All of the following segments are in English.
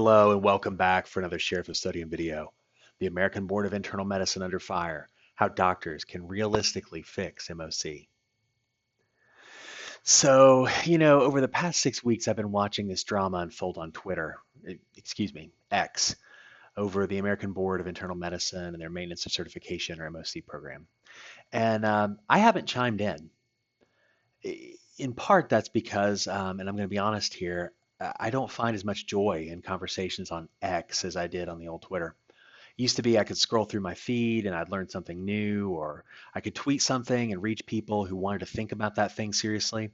Hello and welcome back for another Sheriff of Study and video. The American Board of Internal Medicine under fire. How doctors can realistically fix MOC. Over the past 6 weeks, I've been watching this drama unfold on Twitter, X, over the American Board of Internal Medicine and their Maintenance of Certification or MOC program. And I haven't chimed in. In part, that's because, and I'm going to be honest here, I don't find as much joy in conversations on X as I did on the old Twitter. It used to be I could scroll through my feed and I'd learn something new, or I could tweet something and reach people who wanted to think about that thing seriously.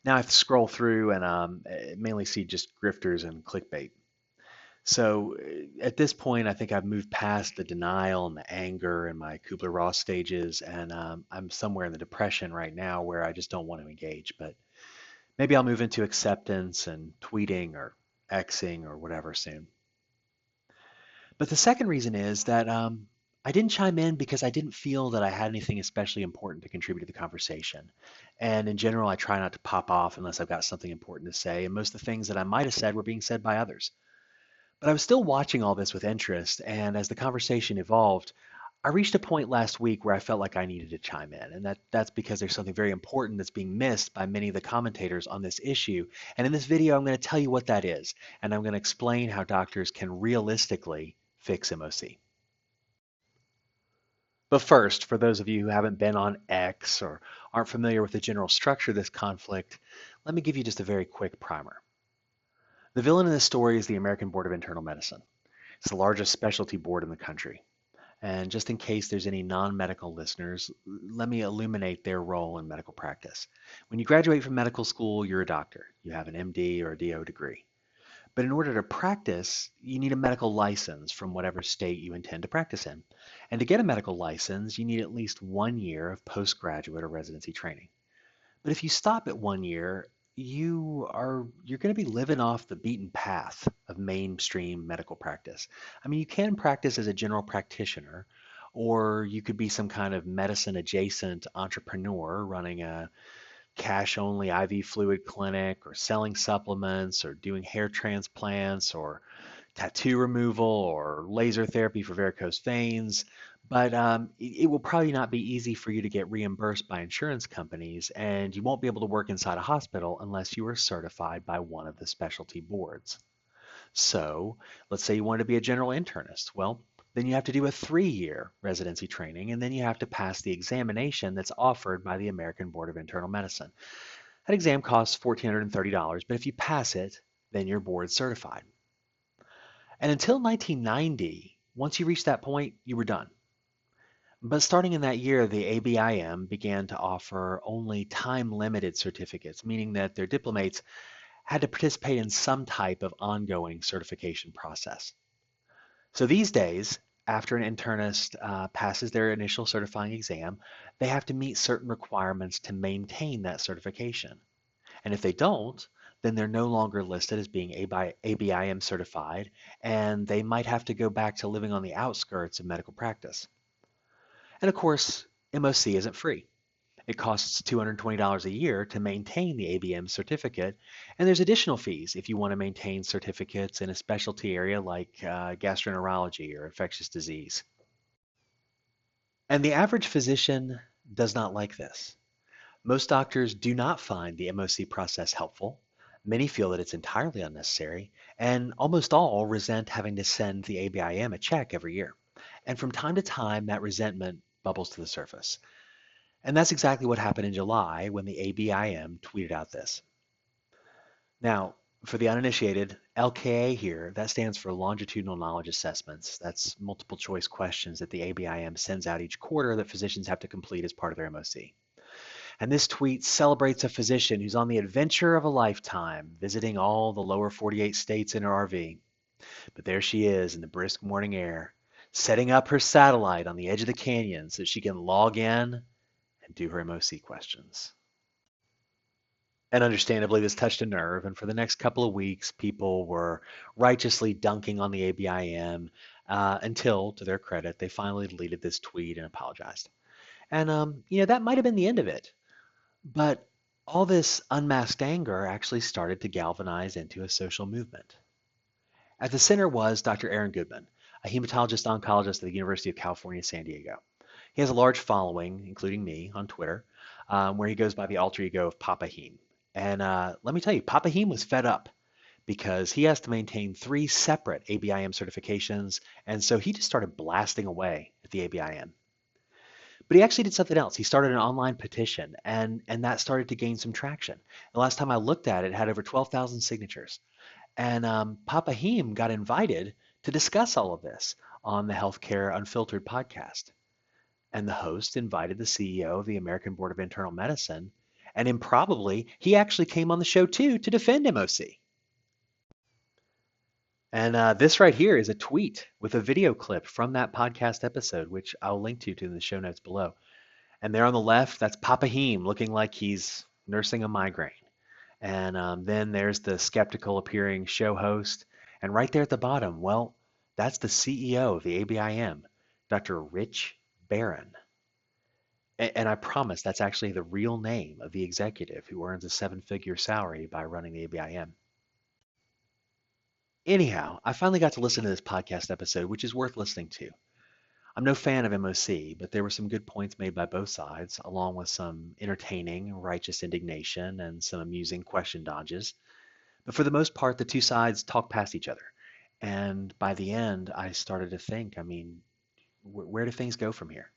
Now I have to scroll through and mainly see just grifters and clickbait. So at this point, I think I've moved past the denial and the anger and my Kubler-Ross stages, and I'm somewhere in the depression right now where I just don't want to engage. But maybe I'll move into acceptance and tweeting or Xing or whatever soon. But the second reason is that I didn't chime in because I didn't feel that I had anything especially important to contribute to the conversation. And in general, I try not to pop off unless I've got something important to say. And most of the things that I might have said were being said by others. But I was still watching all this with interest, and as the conversation evolved, I reached a point last week where I felt like I needed to chime in, and that's because there's something very important that's being missed by many of the commentators on this issue. And in this video, I'm going to tell you what that is, and I'm going to explain how doctors can realistically fix MOC. But first, for those of you who haven't been on X or aren't familiar with the general structure of this conflict, let me give you just a very quick primer. The villain in this story is the American Board of Internal Medicine. It's the largest specialty board in the country. And just in case there's any non-medical listeners, let me illuminate their role in medical practice. When you graduate from medical school, you're a doctor. You have an MD or a DO degree. But in order to practice, you need a medical license from whatever state you intend to practice in. And to get a medical license, you need at least 1 year of postgraduate or residency training. But if you stop at 1 year, you're going to be living off the beaten path of mainstream medical practice. I mean, you can practice as a general practitioner, or you could be some kind of medicine adjacent entrepreneur running a cash only IV fluid clinic, or selling supplements, or doing hair transplants, or tattoo removal, or laser therapy for varicose veins. But it will probably not be easy for you to get reimbursed by insurance companies, and you won't be able to work inside a hospital unless you are certified by one of the specialty boards. So let's say you want to be a general internist. Well, then you have to do a 3-year residency training, and then you have to pass the examination that's offered by the American Board of Internal Medicine. That exam costs $1,430, but if you pass it, then you're board certified. And until 1990, once you reached that point, you were done. But starting in that year, the ABIM began to offer only time-limited certificates, meaning that their diplomates had to participate in some type of ongoing certification process. So these days, after an internist passes their initial certifying exam, they have to meet certain requirements to maintain that certification. And if they don't, then they're no longer listed as being ABIM certified, and they might have to go back to living on the outskirts of medical practice. And of course, MOC isn't free. It costs $220 a year to maintain the ABM certificate, and there's additional fees if you want to maintain certificates in a specialty area like gastroenterology or infectious disease. And the average physician does not like this. Most doctors do not find the MOC process helpful. Many feel that it's entirely unnecessary, and almost all resent having to send the ABIM a check every year. And from time to time, that resentment bubbles to the surface. And that's exactly what happened in July when the ABIM tweeted out this. Now, for the uninitiated, LKA here, that stands for Longitudinal Knowledge Assessments. That's multiple choice questions that the ABIM sends out each quarter that physicians have to complete as part of their MOC. And this tweet celebrates a physician who's on the adventure of a lifetime, visiting all the lower 48 states in her RV. But there she is in the brisk morning air, setting up her satellite on the edge of the canyon so she can log in and do her MOC questions. And understandably, this touched a nerve, and for the next couple of weeks, people were righteously dunking on the ABIM until, to their credit, they finally deleted this tweet and apologized. And, that might have been the end of it. But all this unmasked anger actually started to galvanize into a social movement. At the center was Dr. Aaron Goodman, a hematologist oncologist at the University of California, San Diego. He has a large following, including me, on Twitter, where he goes by the alter ego of Papa Heme. And let me tell you, Papa Heme was fed up because he has to maintain three separate ABIM certifications, and so he just started blasting away at the ABIM. But he actually did something else. He started an online petition, and that started to gain some traction. The last time I looked at it, it had over 12,000 signatures. And Papa Heme got invited to discuss all of this on the Healthcare Unfiltered podcast. And the host invited the CEO of the American Board of Internal Medicine, and improbably, he actually came on the show too to defend MOC. And this right here is a tweet with a video clip from that podcast episode, which I'll link to in the show notes below. And there on the left, that's Papa Heme looking like he's nursing a migraine. And then there's the skeptical appearing show host. And right there at the bottom, well, that's the CEO of the ABIM, Dr. Rich Barron. And I promise that's actually the real name of the executive who earns a seven-figure salary by running the ABIM. Anyhow, I finally got to listen to this podcast episode, which is worth listening to. I'm no fan of MOC, but there were some good points made by both sides, along with some entertaining, righteous indignation and some amusing question dodges. But for the most part, the two sides talked past each other. And by the end, I started to think, where do things go from here?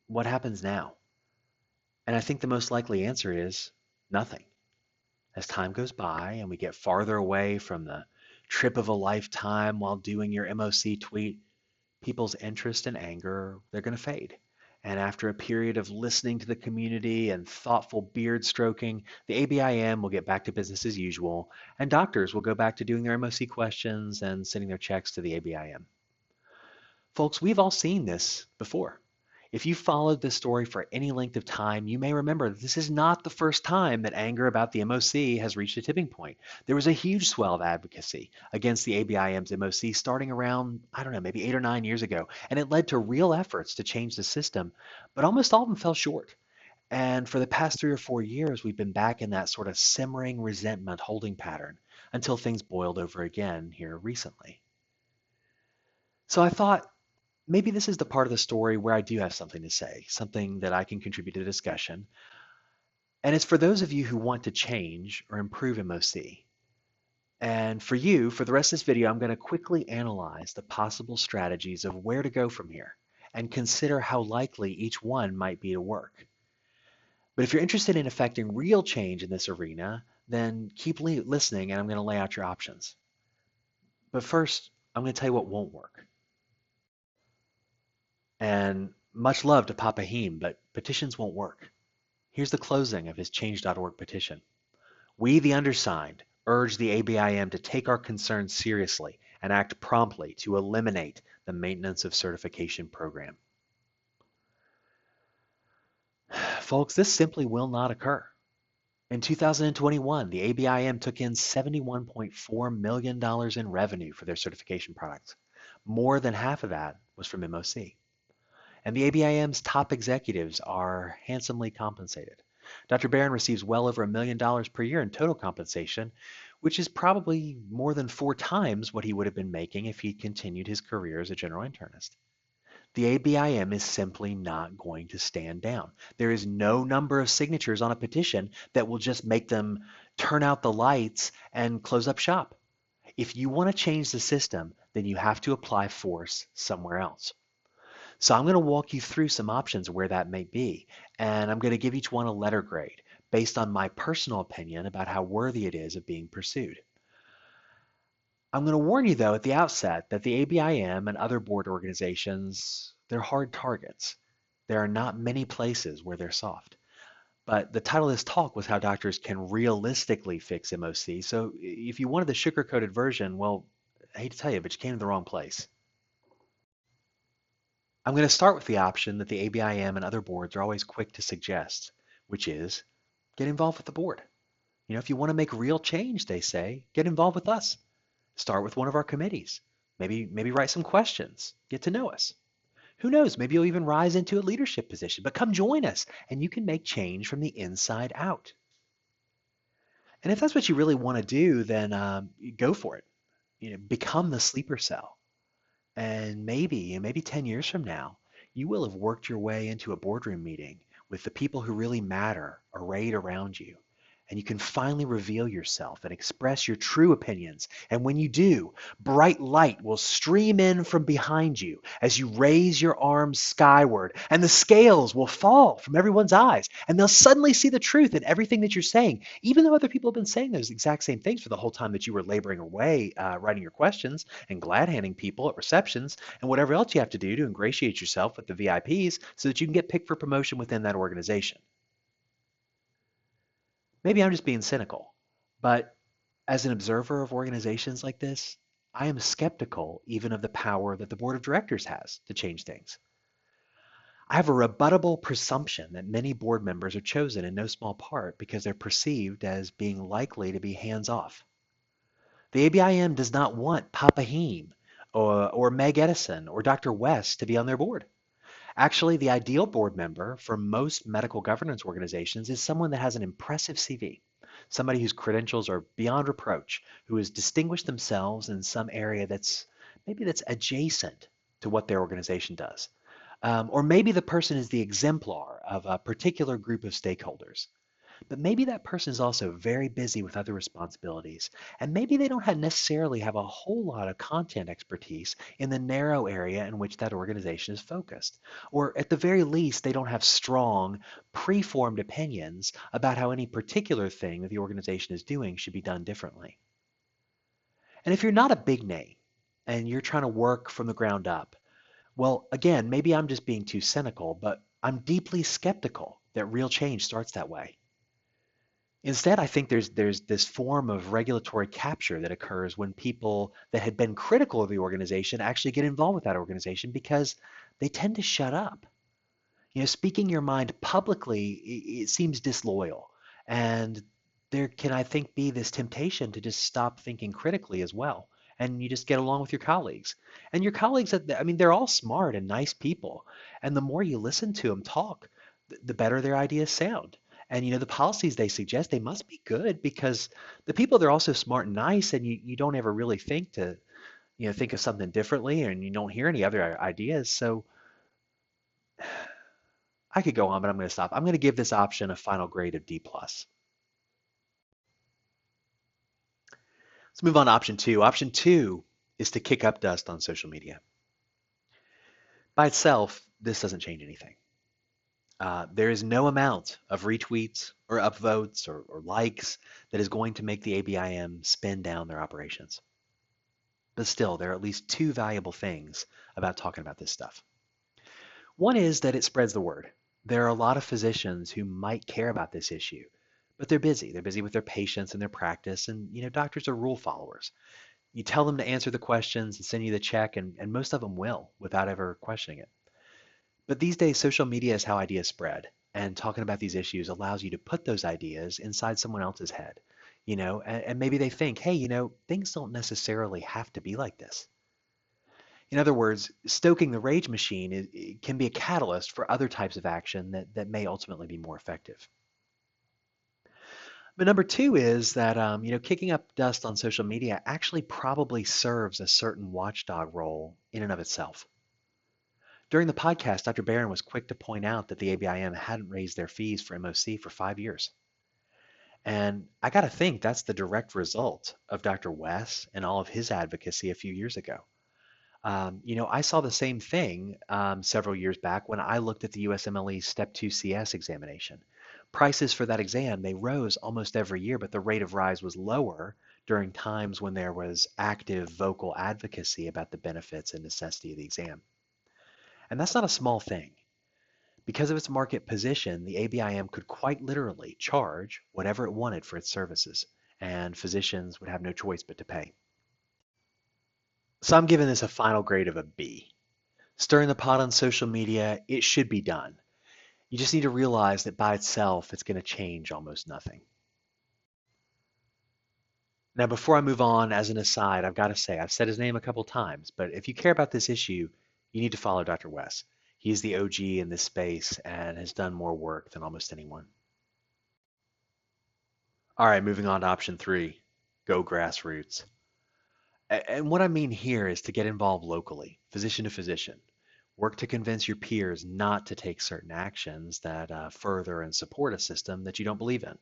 What happens now? And I think the most likely answer is nothing. As time goes by and we get farther away from the trip of a lifetime while doing your MOC tweet, people's interest and anger, they're going to fade. And after a period of listening to the community and thoughtful beard stroking, the ABIM will get back to business as usual, and doctors will go back to doing their MOC questions and sending their checks to the ABIM. Folks, we've all seen this before. If you followed this story for any length of time, you may remember that this is not the first time that anger about the MOC has reached a tipping point. There was a huge swell of advocacy against the ABIM's MOC starting around, maybe 8 or 9 years ago, and it led to real efforts to change the system, but almost all of them fell short. And for the past 3 or 4 years, we've been back in that sort of simmering resentment holding pattern until things boiled over again here recently. So I thought, maybe this is the part of the story where I do have something to say, something that I can contribute to the discussion. And it's for those of you who want to change or improve MOC. And for you, for the rest of this video, I'm going to quickly analyze the possible strategies of where to go from here and consider how likely each one might be to work. But if you're interested in effecting real change in this arena, then keep listening and I'm going to lay out your options. But first, I'm going to tell you what won't work. And much love to Papa Heme, but petitions won't work. Here's the closing of his Change.org petition. We, the undersigned, urge the ABIM to take our concerns seriously and act promptly to eliminate the maintenance of certification program. Folks, this simply will not occur. In 2021, the ABIM took in $71.4 million in revenue for their certification products. More than half of that was from MOC. And the ABIM's top executives are handsomely compensated. Dr. Barron receives well over $1 million per year in total compensation, which is probably more than 4 times what he would have been making if he continued his career as a general internist. The ABIM is simply not going to stand down. There is no number of signatures on a petition that will just make them turn out the lights and close up shop. If you want to change the system, then you have to apply force somewhere else. So I'm going to walk you through some options where that may be, and I'm going to give each one a letter grade based on my personal opinion about how worthy it is of being pursued. I'm going to warn you, though, at the outset that the ABIM and other board organizations, they're hard targets. There are not many places where they're soft. But the title of this talk was how doctors can realistically fix MOC, so if you wanted the sugar-coated version, well, I hate to tell you, but you came to the wrong place. I'm going to start with the option that the ABIM and other boards are always quick to suggest, which is get involved with the board. If you want to make real change, they say, get involved with us. Start with one of our committees. Maybe write some questions. Get to know us. Who knows, maybe you'll even rise into a leadership position, but come join us and you can make change from the inside out. And if that's what you really want to do, then go for it. become the sleeper cell. And maybe 10 years from now, you will have worked your way into a boardroom meeting with the people who really matter arrayed around you. And you can finally reveal yourself and express your true opinions. And when you do, bright light will stream in from behind you as you raise your arms skyward, and the scales will fall from everyone's eyes, and they'll suddenly see the truth in everything that you're saying, even though other people have been saying those exact same things for the whole time that you were laboring away, writing your questions and glad handing people at receptions and whatever else you have to do to ingratiate yourself with the VIPs so that you can get picked for promotion within that organization. Maybe I'm just being cynical, but as an observer of organizations like this, I am skeptical even of the power that the board of directors has to change things. I have a rebuttable presumption that many board members are chosen in no small part because they're perceived as being likely to be hands off. The ABIM does not want Papa Heme or Meg Edison or Dr. West to be on their board. Actually, the ideal board member for most medical governance organizations is someone that has an impressive CV, somebody whose credentials are beyond reproach, who has distinguished themselves in some area that's adjacent to what their organization does. Or maybe the person is the exemplar of a particular group of stakeholders. But maybe that person is also very busy with other responsibilities, and maybe they don't necessarily have a whole lot of content expertise in the narrow area in which that organization is focused. Or at the very least, they don't have strong, preformed opinions about how any particular thing that the organization is doing should be done differently. And if you're not a big name and you're trying to work from the ground up, well, again, maybe I'm just being too cynical, but I'm deeply skeptical that real change starts that way. Instead, I think there's this form of regulatory capture that occurs when people that had been critical of the organization actually get involved with that organization because they tend to shut up. Speaking your mind publicly, it seems disloyal. And there can, I think, be this temptation to just stop thinking critically as well. And you just get along with your colleagues. And your colleagues, I mean, they're all smart and nice people. And the more you listen to them talk, the better their ideas sound. And the policies they suggest, they must be good because the people, they're also smart and nice, and you don't ever really think to, think of something differently, and you don't hear any other ideas. So I could go on, but I'm going to stop. I'm going to give this option a final grade of D+. Let's move on to option two. Option two is to kick up dust on social media. By itself, this doesn't change anything. There is no amount of retweets or upvotes or likes that is going to make the ABIM spin down their operations. But still, there are at least two valuable things about talking about this stuff. One is that it spreads the word. There are a lot of physicians who might care about this issue, but they're busy. They're busy with their patients and their practice, and doctors are rule followers. You tell them to answer the questions and send you the check, and most of them will without ever questioning it. But these days, social media is how ideas spread, and talking about these issues allows you to put those ideas inside someone else's head, and maybe they think, hey, things don't necessarily have to be like this. In other words, stoking the rage machine can be a catalyst for other types of action that may ultimately be more effective. But number two is that kicking up dust on social media actually probably serves a certain watchdog role in and of itself. During the podcast, Dr. Barron was quick to point out that the ABIM hadn't raised their fees for MOC for 5 years. And I got to think that's the direct result of Dr. West and all of his advocacy a few years ago. I saw the same thing several years back when I looked at the USMLE Step 2 CS examination. Prices for that exam, they rose almost every year, but the rate of rise was lower during times when there was active vocal advocacy about the benefits and necessity of the exam. And that's not a small thing. Because of its market position, the ABIM could quite literally charge whatever it wanted for its services, and physicians would have no choice but to pay. So I'm giving this a final grade of a B. Stirring the pot on social media, it should be done. You just need to realize that by itself, it's going to change almost nothing. Now, before I move on, as an aside, I've got to say, I've said his name a couple times, but if you care about this issue, you need to follow Dr. West. He's the OG in this space and has done more work than almost anyone. All right, moving on to option three, go grassroots. And what I mean here is to get involved locally, physician to physician. Work to convince your peers not to take certain actions that further and support a system that you don't believe in.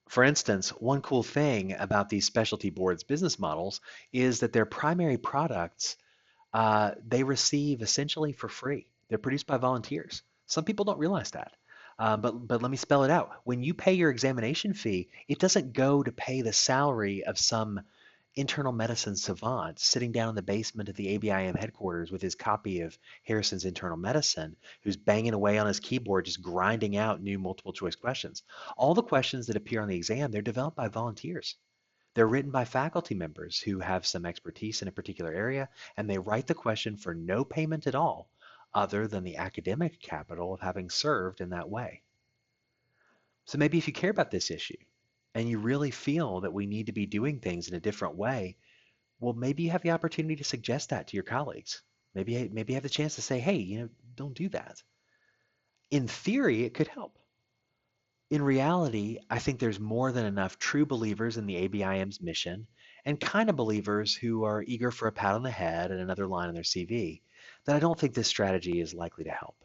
For instance, one cool thing about these specialty boards' business models is that their primary products they receive essentially for free. They're produced by volunteers. Some people don't realize that. But let me spell it out. When you pay your examination fee, it doesn't go to pay the salary of some internal medicine savant sitting down in the basement of the ABIM headquarters with his copy of Harrison's Internal Medicine, who's banging away on his keyboard, just grinding out new multiple choice questions. All the questions that appear on the exam, they're developed by volunteers. They're written by faculty members who have some expertise in a particular area, and they write the question for no payment at all, other than the academic capital of having served in that way. So maybe if you care about this issue and you really feel that we need to be doing things in a different way, well, maybe you have the opportunity to suggest that to your colleagues. Maybe you have the chance to say, hey, don't do that. In theory, it could help. In reality, I think there's more than enough true believers in the ABIM's mission and kind of believers who are eager for a pat on the head and another line on their CV that I don't think this strategy is likely to help.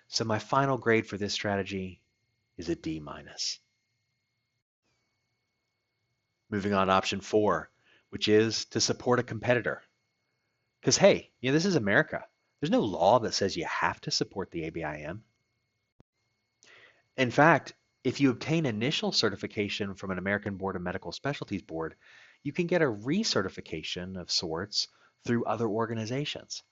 So my final grade for this strategy is a D minus. Moving on to option 4, which is to support a competitor. Because hey, this is America. There's no law that says you have to support the ABIM. In fact, if you obtain initial certification from an American Board of Medical Specialties board, you can get a recertification of sorts through other organizations.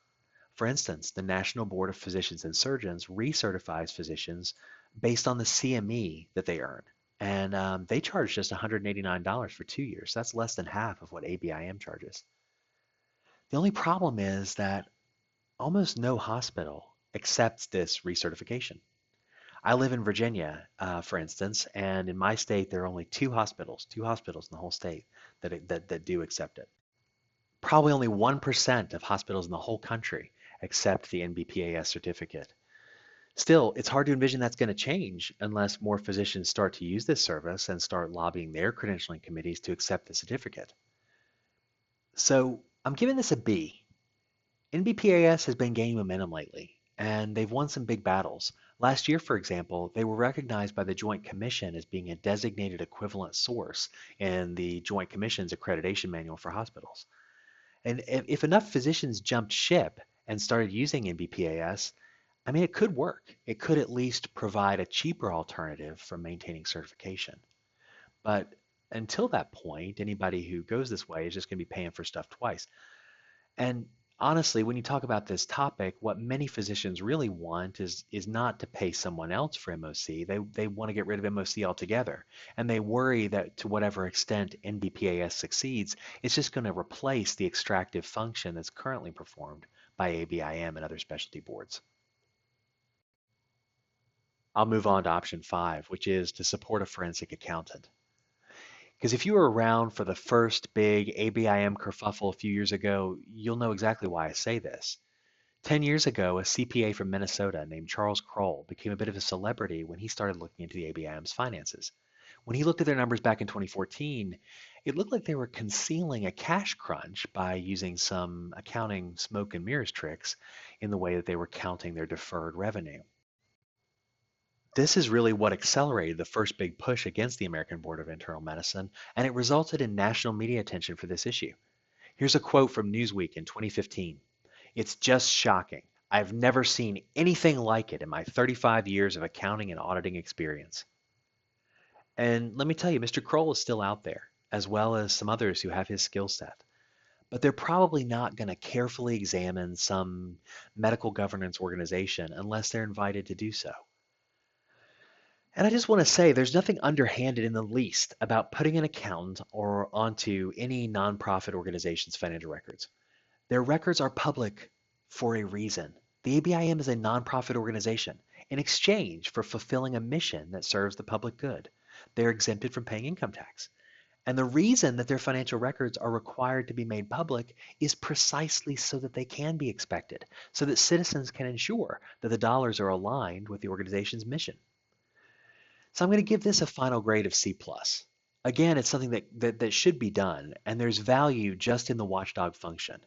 For instance, the National Board of Physicians and Surgeons recertifies physicians based on the CME that they earn. And they charge just $189 for 2 years. That's less than half of what ABIM charges. The only problem is that almost no hospital accepts this recertification. I live in Virginia, for instance, and in my state, there are only two hospitals in the whole state that do accept it. Probably only 1% of hospitals in the whole country accept the NBPAS certificate. Still, it's hard to envision that's going to change unless more physicians start to use this service and start lobbying their credentialing committees to accept the certificate. So I'm giving this a B. NBPAS has been gaining momentum lately, and they've won some big battles. Last year, for example, they were recognized by the Joint Commission as being a designated equivalent source in the Joint Commission's accreditation manual for hospitals. And if enough physicians jumped ship and started using NBPAS, I mean, it could work. It could at least provide a cheaper alternative for maintaining certification. But until that point, anybody who goes this way is just going to be paying for stuff twice. And honestly, when you talk about this topic, what many physicians really want is not to pay someone else for MOC. They want to get rid of MOC altogether. And they worry that to whatever extent NBPAS succeeds, it's just going to replace the extractive function that's currently performed by ABIM and other specialty boards. I'll move on to option 5, which is to support a forensic accountant. Because if you were around for the first big ABIM kerfuffle a few years ago, you'll know exactly why I say this. 10 years ago, a CPA from Minnesota named Charles Kroll became a bit of a celebrity when he started looking into the ABIM's finances. When he looked at their numbers back in 2014, it looked like they were concealing a cash crunch by using some accounting smoke and mirrors tricks in the way that they were counting their deferred revenue. This is really what accelerated the first big push against the American Board of Internal Medicine, and it resulted in national media attention for this issue. Here's a quote from Newsweek in 2015. "It's just shocking. I've never seen anything like it in my 35 years of accounting and auditing experience." And let me tell you, Mr. Kroll is still out there, as well as some others who have his skill set. But they're probably not going to carefully examine some medical governance organization unless they're invited to do so. And I just want to say there's nothing underhanded in the least about putting an accountant or onto any nonprofit organization's financial records. Their records are public for a reason. The ABIM is a nonprofit organization in exchange for fulfilling a mission that serves the public good. They're exempted from paying income tax. And the reason that their financial records are required to be made public is precisely so that they can be inspected, so that citizens can ensure that the dollars are aligned with the organization's mission. So I'm going to give this a final grade of C+. Again, it's something that should be done, and there's value just in the watchdog function.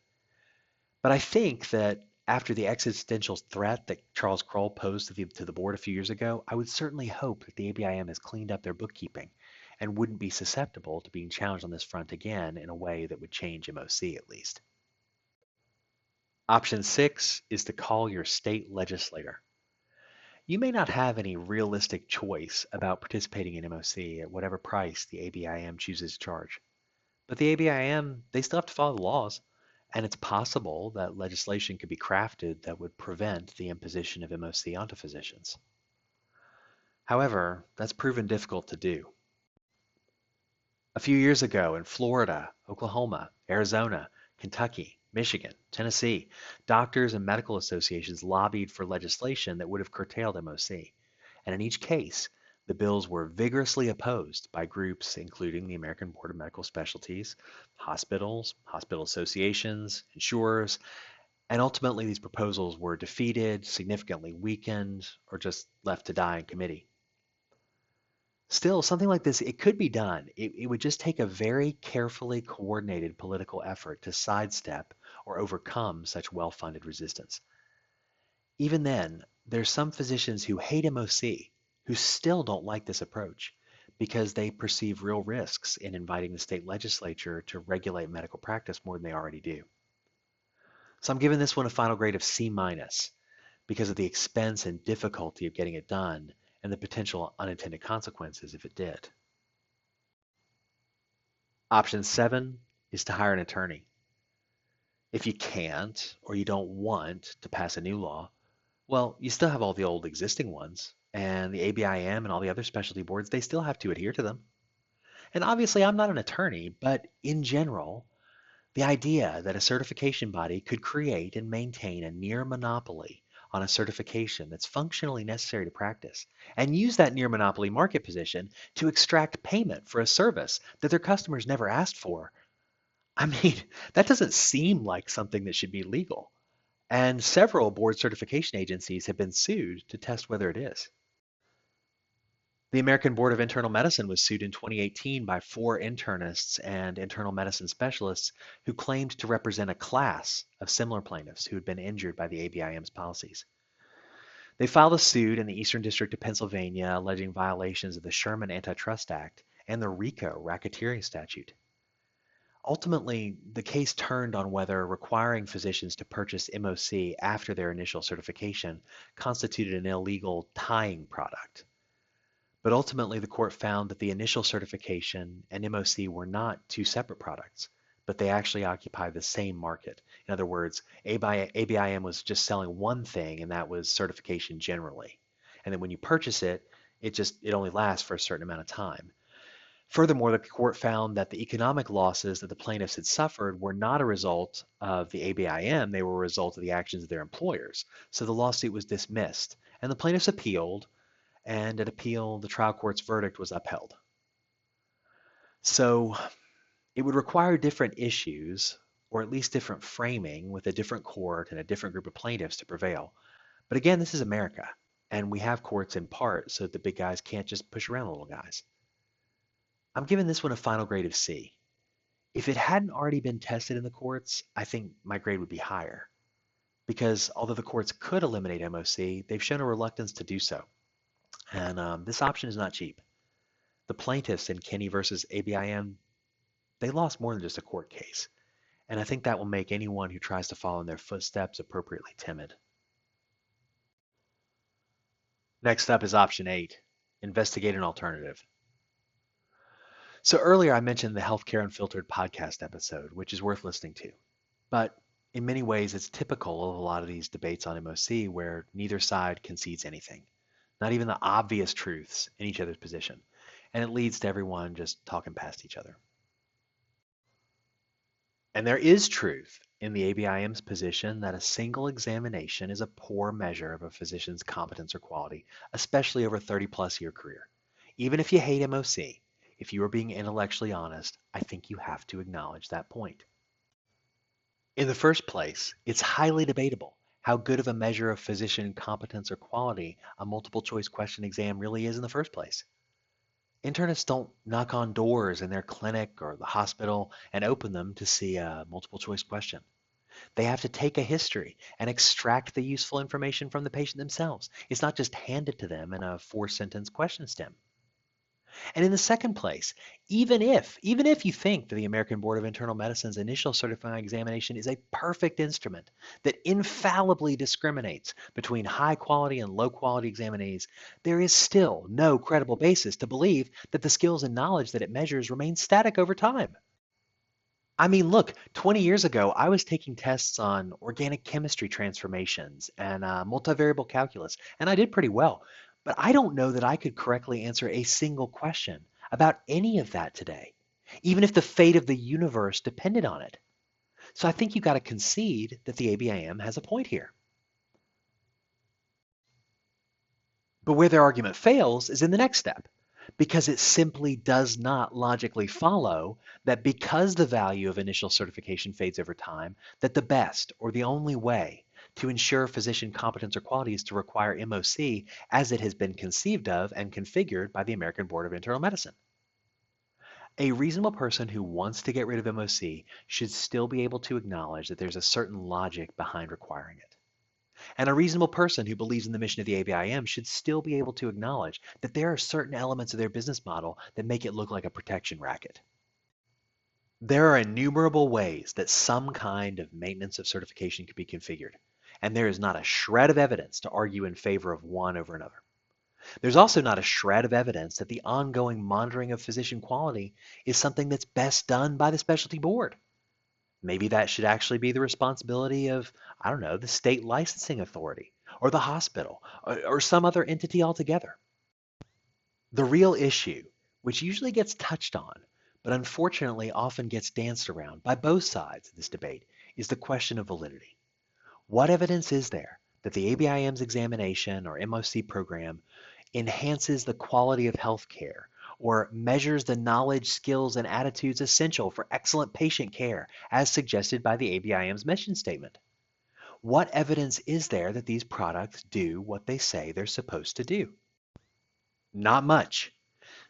But I think that after the existential threat that Charles Kroll posed to the board a few years ago, I would certainly hope that the ABIM has cleaned up their bookkeeping and wouldn't be susceptible to being challenged on this front again in a way that would change MOC at least. Option 6 is to call your state legislator. You may not have any realistic choice about participating in MOC at whatever price the ABIM chooses to charge. But the ABIM, they still have to follow the laws, and it's possible that legislation could be crafted that would prevent the imposition of MOC onto physicians. However, that's proven difficult to do. A few years ago in Florida, Oklahoma, Arizona, Kentucky, Michigan, Tennessee, doctors and medical associations lobbied for legislation that would have curtailed MOC. And in each case, the bills were vigorously opposed by groups including the American Board of Medical Specialties, hospitals, hospital associations, insurers, and ultimately these proposals were defeated, significantly weakened, or just left to die in committee. Still, something like this, it could be done. It would just take a very carefully coordinated political effort to sidestep or overcome such well-funded resistance. Even then, there's some physicians who hate MOC who still don't like this approach because they perceive real risks in inviting the state legislature to regulate medical practice more than they already do. So I'm giving this one a final grade of C- because of the expense and difficulty of getting it done and the potential unintended consequences if it did. Option 7 is to hire an attorney. If you can't or you don't want to pass a new law, well, you still have all the old existing ones, and the ABIM and all the other specialty boards, they still have to adhere to them. And obviously, I'm not an attorney, but in general, the idea that a certification body could create and maintain a near monopoly on a certification that's functionally necessary to practice and use that near monopoly market position to extract payment for a service that their customers never asked for. I mean, that doesn't seem like something that should be legal. And several board certification agencies have been sued to test whether it is. The American Board of Internal Medicine was sued in 2018 by 4 internists and internal medicine specialists who claimed to represent a class of similar plaintiffs who had been injured by the ABIM's policies. They filed a suit in the Eastern District of Pennsylvania alleging violations of the Sherman Antitrust Act and the RICO racketeering statute. Ultimately, the case turned on whether requiring physicians to purchase MOC after their initial certification constituted an illegal tying product. But ultimately, the court found that the initial certification and MOC were not 2 separate products, but they actually occupy the same market. In other words, ABIM was just selling one thing, and that was certification generally. And then when you purchase it, it only lasts for a certain amount of time. Furthermore, the court found that the economic losses that the plaintiffs had suffered were not a result of the ABIM, they were a result of the actions of their employers. So the lawsuit was dismissed, and the plaintiffs appealed, and at appeal, the trial court's verdict was upheld. So it would require different issues, or at least different framing with a different court and a different group of plaintiffs to prevail. But again, this is America, and we have courts in part so that the big guys can't just push around the little guys. I'm giving this one a final grade of C. If it hadn't already been tested in the courts, I think my grade would be higher. Because although the courts could eliminate MOC, they've shown a reluctance to do so. And this option is not cheap. The plaintiffs in Kenny versus ABIM, they lost more than just a court case. And I think that will make anyone who tries to follow in their footsteps appropriately timid. Next up is option 8, investigate an alternative. So earlier I mentioned the Healthcare Unfiltered podcast episode, which is worth listening to. But in many ways, it's typical of a lot of these debates on MOC where neither side concedes anything, not even the obvious truths in each other's position. And it leads to everyone just talking past each other. And there is truth in the ABIM's position that a single examination is a poor measure of a physician's competence or quality, especially over a 30-plus year career. Even if you hate MOC, if you are being intellectually honest, I think you have to acknowledge that point. In the first place, it's highly debatable how good of a measure of physician competence or quality a multiple choice question exam really is in the first place. Internists don't knock on doors in their clinic or the hospital and open them to see a multiple choice question. They have to take a history and extract the useful information from the patient themselves. It's not just handed to them in a four-sentence question stem. And in the second place, even if you think that the American Board of Internal Medicine's initial certifying examination is a perfect instrument that infallibly discriminates between high quality and low quality examinees, there is still no credible basis to believe that the skills and knowledge that it measures remain static over time. I mean, look, 20 years ago, I was taking tests on organic chemistry transformations and multivariable calculus, and I did pretty well. But I don't know that I could correctly answer a single question about any of that today, even if the fate of the universe depended on it. So I think you got to concede that the ABIM has a point here. But where their argument fails is in the next step, because it simply does not logically follow that because the value of initial certification fades over time, that the best or the only way to ensure physician competence or quality is to require MOC as it has been conceived of and configured by the American Board of Internal Medicine. A reasonable person who wants to get rid of MOC should still be able to acknowledge that there's a certain logic behind requiring it. And a reasonable person who believes in the mission of the ABIM should still be able to acknowledge that there are certain elements of their business model that make it look like a protection racket. There are innumerable ways that some kind of maintenance of certification could be configured, and there is not a shred of evidence to argue in favor of one over another. There's also not a shred of evidence that the ongoing monitoring of physician quality is something that's best done by the specialty board. Maybe that should actually be the responsibility of, I don't know, the state licensing authority or the hospital or some other entity altogether. The real issue, which usually gets touched on, but unfortunately often gets danced around by both sides of this debate, is the question of validity. What evidence is there that the ABIM's examination or MOC program enhances the quality of healthcare or measures the knowledge, skills, and attitudes essential for excellent patient care, as suggested by the ABIM's mission statement? What evidence is there that these products do what they say they're supposed to do? Not much.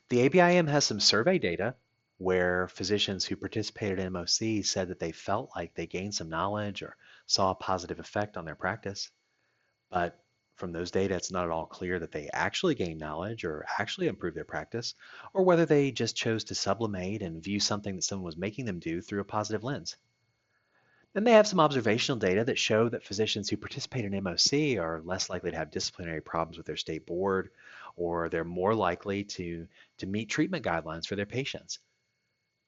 The ABIM has some survey data where physicians who participated in MOC said that they felt like they gained some knowledge or saw a positive effect on their practice. But from those data, it's not at all clear that they actually gained knowledge or actually improved their practice, or whether they just chose to sublimate and view something that someone was making them do through a positive lens. Then they have some observational data that show that physicians who participate in MOC are less likely to have disciplinary problems with their state board, or they're more likely to meet treatment guidelines for their patients.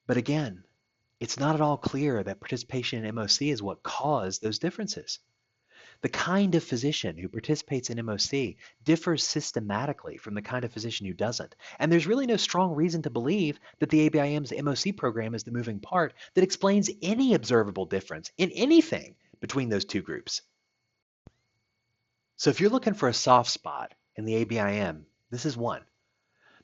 But again, it's not at all clear that participation in MOC is what caused those differences. The kind of physician who participates in MOC differs systematically from the kind of physician who doesn't. And there's really no strong reason to believe that the ABIM's MOC program is the moving part that explains any observable difference in anything between those two groups. So if you're looking for a soft spot in the ABIM, this is one.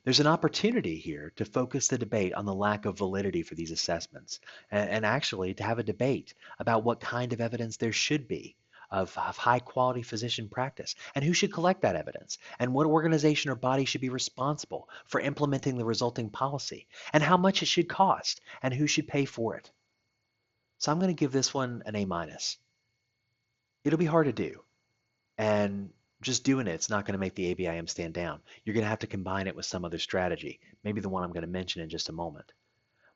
There's an opportunity here to focus the debate on the lack of validity for these assessments, and actually to have a debate about what kind of evidence there should be of high quality physician practice and who should collect that evidence and what organization or body should be responsible for implementing the resulting policy and how much it should cost and who should pay for it. So I'm going to give this one an A minus. It'll be hard to do, and just doing it's not going to make the ABIM stand down. You're going to have to combine it with some other strategy, maybe the one I'm going to mention in just a moment.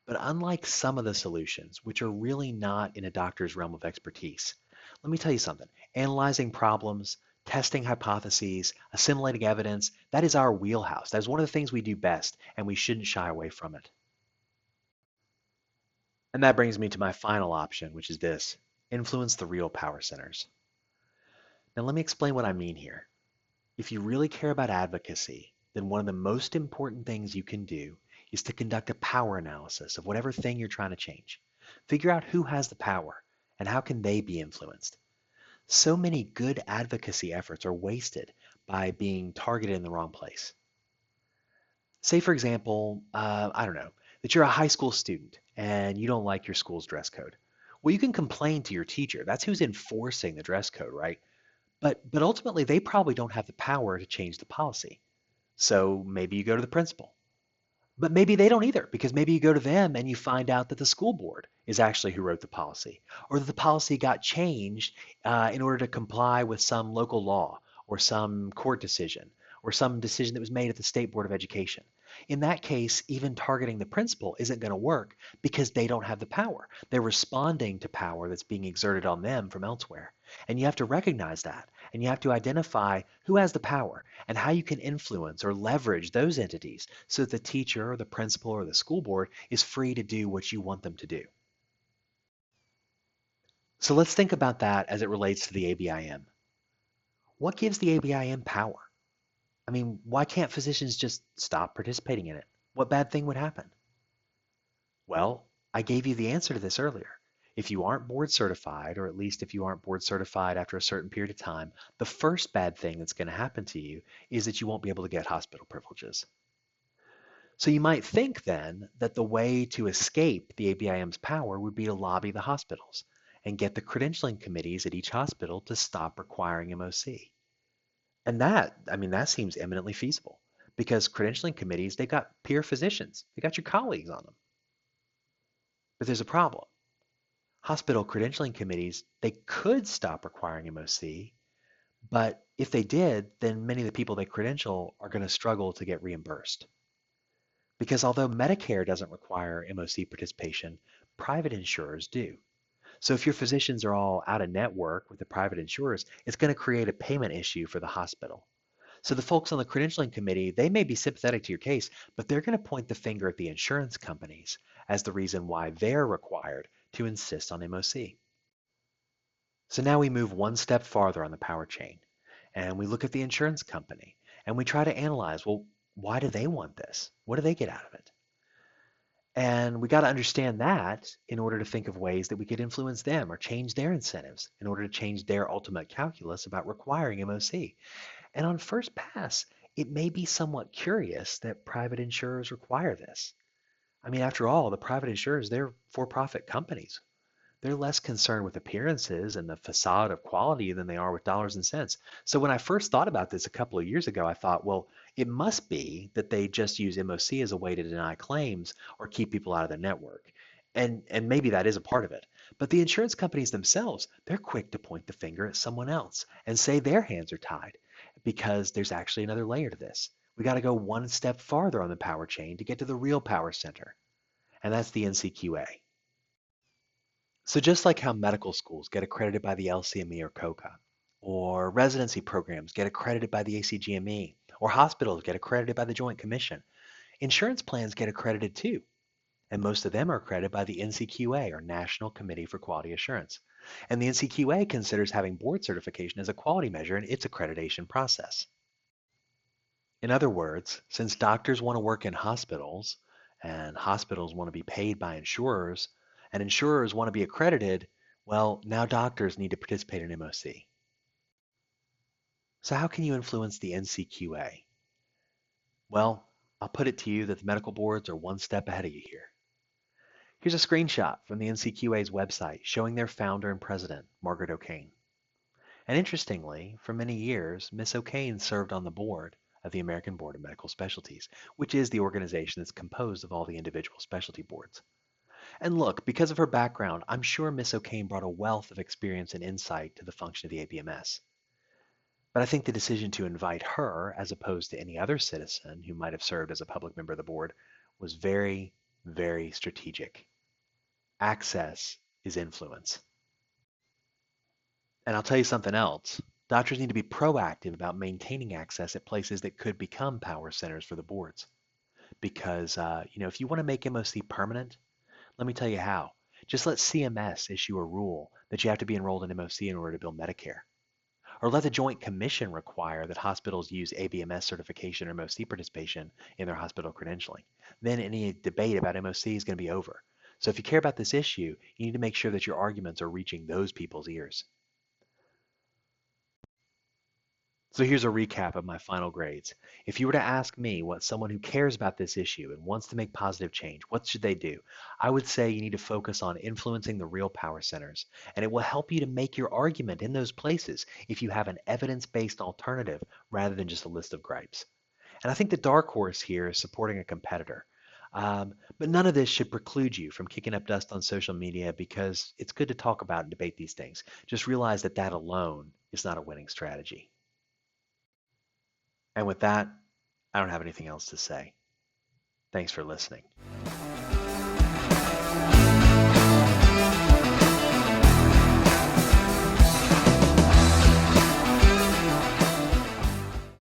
But unlike some of the solutions, which are really not in a doctor's realm of expertise, let me tell you something. Analyzing problems, testing hypotheses, assimilating evidence, that is our wheelhouse. That is one of the things we do best, and we shouldn't shy away from it. And that brings me to my final option, which is this: influence the real power centers. Now, let me explain what I mean here. If you really care about advocacy, then one of the most important things you can do is to conduct a power analysis of whatever thing you're trying to change. Figure out who has the power and how can they be influenced. So many good advocacy efforts are wasted by being targeted in the wrong place. Say, for example, I don't know, that you're a high school student and you don't like your school's dress code. Well, you can complain to your teacher. That's who's enforcing the dress code, right? But ultimately, they probably don't have the power to change the policy. So maybe you go to the principal. But maybe they don't either, because maybe you go to them and you find out that the school board is actually who wrote the policy, or that the policy got changed in order to comply with some local law or some court decision or some decision that was made at the State Board of Education. In that case, even targeting the principal isn't going to work because they don't have the power. They're responding to power that's being exerted on them from elsewhere. And you have to recognize that. And you have to identify who has the power and how you can influence or leverage those entities so that the teacher or the principal or the school board is free to do what you want them to do. So let's think about that as it relates to the ABIM. What gives the ABIM power? I mean, why can't physicians just stop participating in it? What bad thing would happen? Well, I gave you the answer to this earlier. If you aren't board certified, or at least if you aren't board certified after a certain period of time, the first bad thing that's going to happen to you is that you won't be able to get hospital privileges. So you might think then that the way to escape the ABIM's power would be to lobby the hospitals and get the credentialing committees at each hospital to stop requiring MOC. And that seems eminently feasible because credentialing committees, they got peer physicians, they got your colleagues on them. But there's a problem. Hospital credentialing committees, they could stop requiring MOC, but if they did, then many of the people they credential are going to struggle to get reimbursed. Because although Medicare doesn't require MOC participation, private insurers do. So if your physicians are all out of network with the private insurers, it's going to create a payment issue for the hospital. So the folks on the credentialing committee, they may be sympathetic to your case, but they're going to point the finger at the insurance companies as the reason why they're required to insist on MOC. So now we move one step farther on the power chain and we look at the insurance company and we try to analyze, well, why do they want this? What do they get out of it? And we got to understand that in order to think of ways that we could influence them or change their incentives in order to change their ultimate calculus about requiring MOC. And on first pass, it may be somewhat curious that private insurers require this. I mean, after all, the private insurers, they're for-profit companies. They're less concerned with appearances and the facade of quality than they are with dollars and cents. So when I first thought about this a couple of years ago, I thought, well, it must be that they just use MOC as a way to deny claims or keep people out of their network. And maybe that is a part of it. But the insurance companies themselves, they're quick to point the finger at someone else and say their hands are tied because there's actually another layer to this. We got to go one step farther on the power chain to get to the real power center, and that's the NCQA. So just like how medical schools get accredited by the LCME or COCA, or residency programs get accredited by the ACGME, or hospitals get accredited by the Joint Commission, insurance plans get accredited too. And most of them are accredited by the NCQA, or National Committee for Quality Assurance. And the NCQA considers having board certification as a quality measure in its accreditation process. In other words, since doctors want to work in hospitals, and hospitals want to be paid by insurers, and insurers want to be accredited, well, now doctors need to participate in MOC. So how can you influence the NCQA? Well, I'll put it to you that the medical boards are one step ahead of you here. Here's a screenshot from the NCQA's website showing their founder and president, Margaret O'Kane. And interestingly, for many years, Miss O'Kane served on the board of the American Board of Medical Specialties, which is the organization that's composed of all the individual specialty boards. And look, because of her background, I'm sure Miss O'Kane brought a wealth of experience and insight to the function of the ABMS. But I think the decision to invite her, as opposed to any other citizen who might have served as a public member of the board, was very, very strategic. Access is influence. And I'll tell you something else. Doctors need to be proactive about maintaining access at places that could become power centers for the boards. Because, if you want to make MOC permanent, let me tell you how. Just let CMS issue a rule that you have to be enrolled in MOC in order to bill Medicare. Or let the Joint Commission require that hospitals use ABMS certification or MOC participation in their hospital credentialing. Then any debate about MOC is going to be over. So if you care about this issue, you need to make sure that your arguments are reaching those people's ears. So here's a recap of my final grades. If you were to ask me what someone who cares about this issue and wants to make positive change, what should they do? I would say you need to focus on influencing the real power centers, and it will help you to make your argument in those places if you have an evidence-based alternative rather than just a list of gripes. And I think the dark horse here is supporting a competitor. But none of this should preclude you from kicking up dust on social media because it's good to talk about and debate these things. Just realize that that alone is not a winning strategy. And with that, I don't have anything else to say. Thanks for listening.